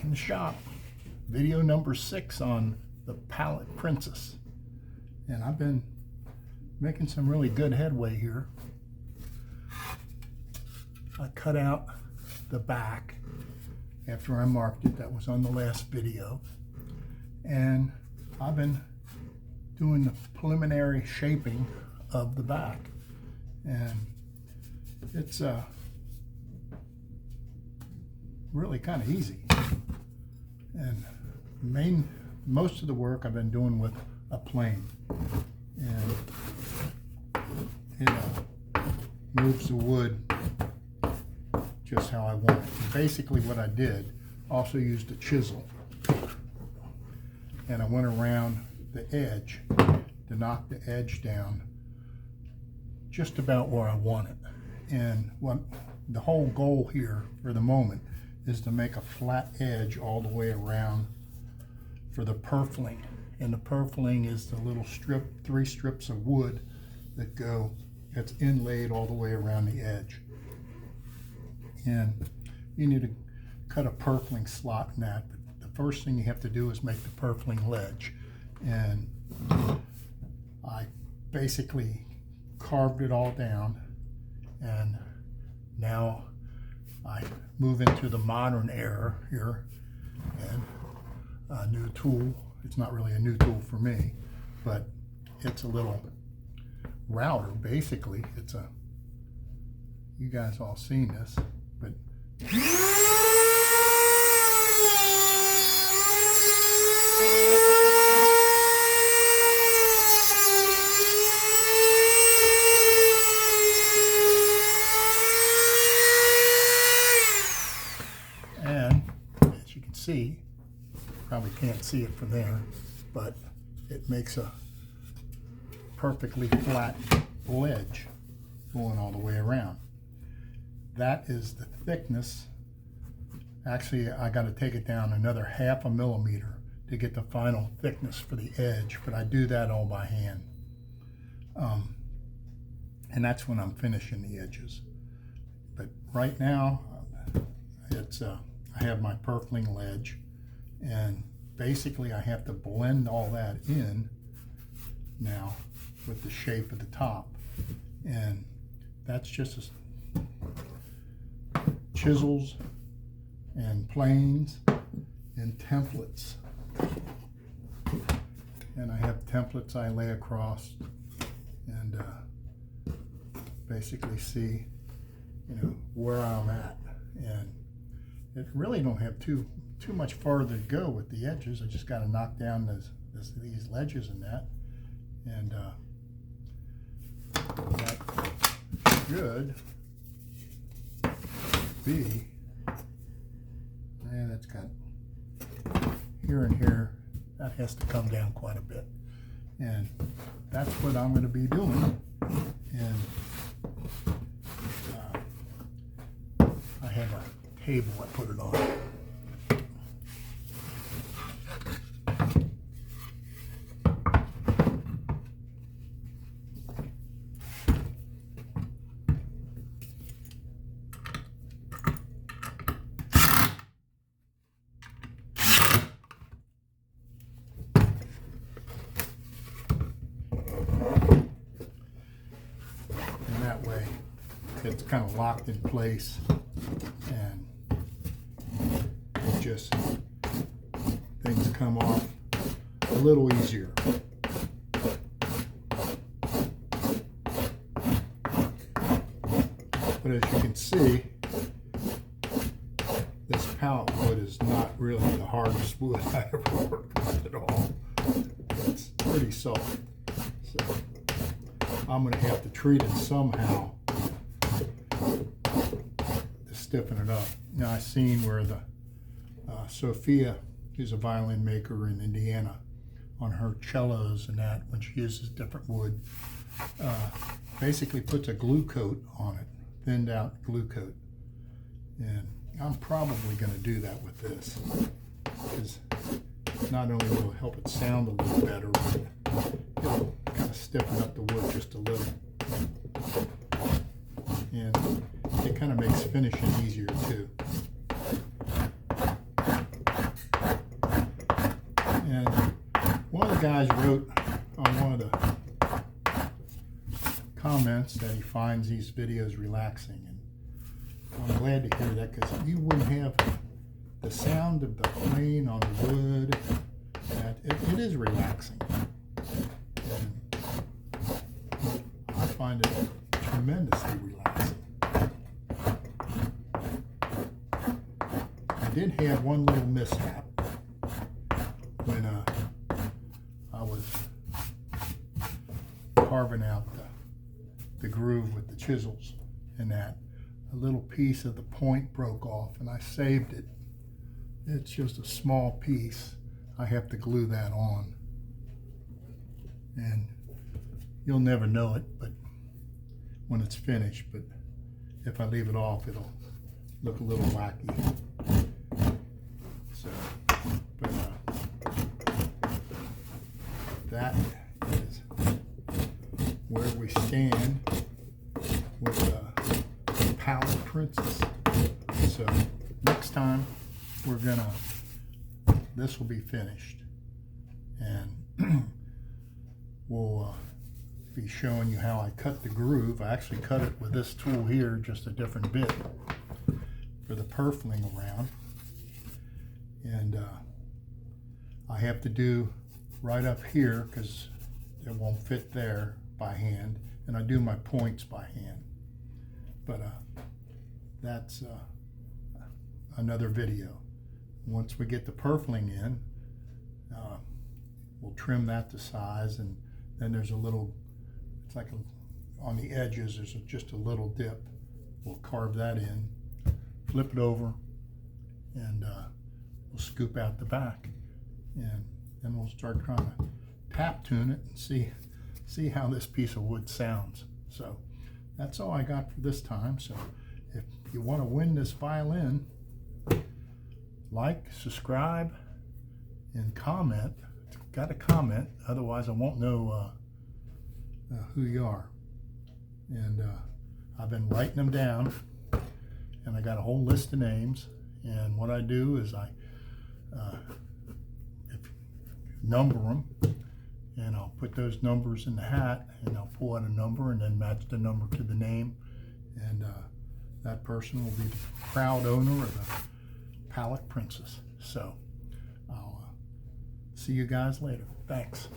back in the shop. Video number 6 on the Pallet Princess. And I've been making some really good headway here. I cut out the back after I marked it. That was on the last video. And I've been doing the preliminary shaping of the back. And it's really kind of easy. And most of the work I've been doing with a plane. And it moves the wood just how I want it. And basically what I did, also used a chisel. And I went around the edge to knock the edge down just about where I want it. And what the whole goal here for the moment is to make a flat edge all the way around for the purfling. And the purfling is the little strip, 3 strips of wood that's inlaid all the way around the edge. And you need to cut a purfling slot in that. But the first thing you have to do is make the purfling ledge. And I basically carved it all down, and now I move into the modern era here, and a new tool. It's not really a new tool for me, but it's a little router basically. It's a, you guys all seen this, but see, probably can't see it from there, but it makes a perfectly flat ledge going all the way around. That is the thickness. Actually, I got to take it down another 1/2 millimeter to get the final thickness for the edge, but I do that all by hand. And that's when I'm finishing the edges. But right now, it's I have my purfling ledge, and basically I have to blend all that in now with the shape of the top. And that's just chisels and planes and templates. And I have templates I lay across and basically see, where I'm at. And it really don't have too much farther to go with the edges. I just got to knock down these ledges and that, and that should be, and it's got here and here. That has to come down quite a bit, and that's what I'm going to be doing. And I have a table I put it on. And that way it's kind of locked in place, and just things come off a little easier. But as you can see, this pallet wood is not really the hardest wood I ever worked with at all. It's pretty soft. So I'm going to have to treat it somehow to stiffen it up. Now I've seen where the Sophia, who's a violin maker in Indiana, on her cellos and that, when she uses different wood, basically puts a glue coat on it, thinned out glue coat. And I'm probably going to do that with this, because not only will it help it sound a little better, but it'll kind of stiffen up the wood just a little. And it kind of makes finishing easier too. guys wrote on one of the comments that he finds these videos relaxing, and I'm glad to hear that, because you wouldn't have the sound of the plane on the wood. It is relaxing. And I find it tremendously relaxing. I did have one little mishap when I was carving out the groove with the chisels, and that a little piece of the point broke off, and I saved it. It's just a small piece. I have to glue that on, and you'll never know it but when it's finished, but if I leave it off, it'll look a little wacky. So, but that is where we stand with Pallet Princess. So next time this will be finished, and we'll be showing you how I cut the groove. I actually cut it with this tool here, just a different bit for the purfling around, and I have to do right up here because it won't fit there by hand, and I do my points by hand, but that's another video. Once we get the purfling in, we'll trim that to size, and then there's a little, it's like on the edges there's just a little dip. We'll carve that in, flip it over, and we'll scoop out the back, and then we'll start trying to tap tune it and see how this piece of wood sounds. So that's all I got for this time. So if you want to win this violin, like, subscribe, and comment. Got to comment, otherwise I won't know who you are. And I've been writing them down, and I got a whole list of names, and what I do is I number them, and I'll put those numbers in the hat, and I'll pull out a number and then match the number to the name, and that person will be the proud owner of the Pallet Princess. So I'll see you guys later. Thanks.